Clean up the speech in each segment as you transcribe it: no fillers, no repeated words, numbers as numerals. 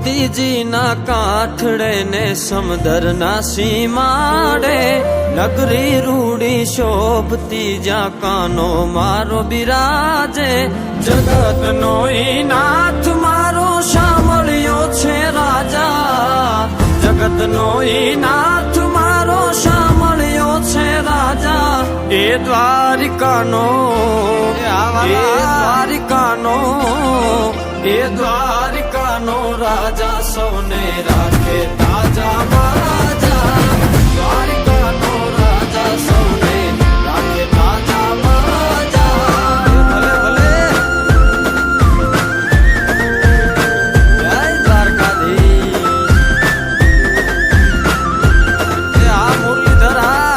મોતીજીના કાંઠડે ને સમુદ્રના સીમાડે નગરી રૂડી શોભતી જ્યાં કાનો મારો બિરાજે જગતનો ઈ નાથ મારો સાંભળ્યો છે રાજા જગતનો ઈ નાથ મારો સાંભળ્યો છે રાજા એ દ્વારિકાનો એ દ્વારિકાનો રાજા સૌને રાખે તાજા માજા દ્વારિકાનો રાજા સૌને રાખે તાજા માજા ભલે ભલે જય દ્વારકાધીશ આ મુરલીધરા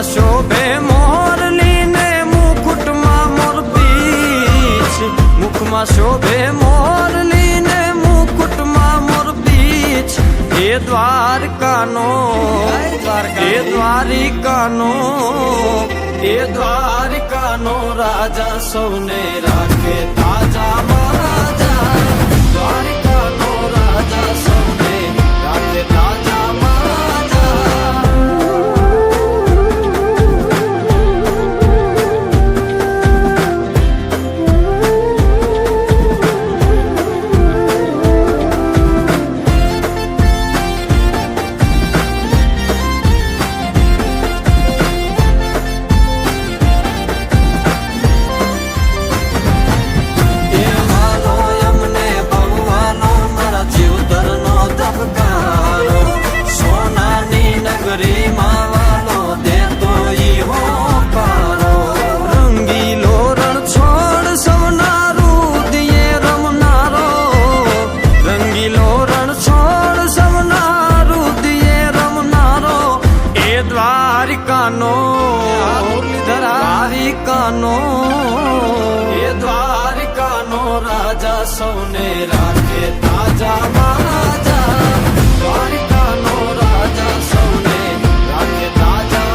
શોભે મોરલી ને મુકુટમાં મોરપીંછ મુખમાં શોભે મોરલી ને મુકુટમાં મોરપીંછ એ દ્વારકાનો રાજા સૌને રાખે તાજા માજા દ્વારિકાનો રાજા સૌને રાખે તાજા દ્વારિકાનો રાજા સૌને રાખે તાજા માજા દ્વારિકાનો રાજા સૌને રાખે તાજા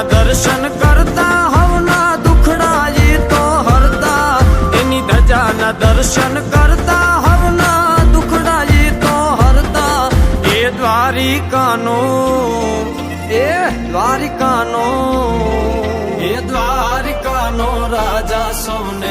દર્શન કરતા હવના દુખડા એ તો હરતા એની ધજાના દર્શન કરતા હવના દુખડા એ તો હરતા એ દ્વારિકાનો રાજા સૌને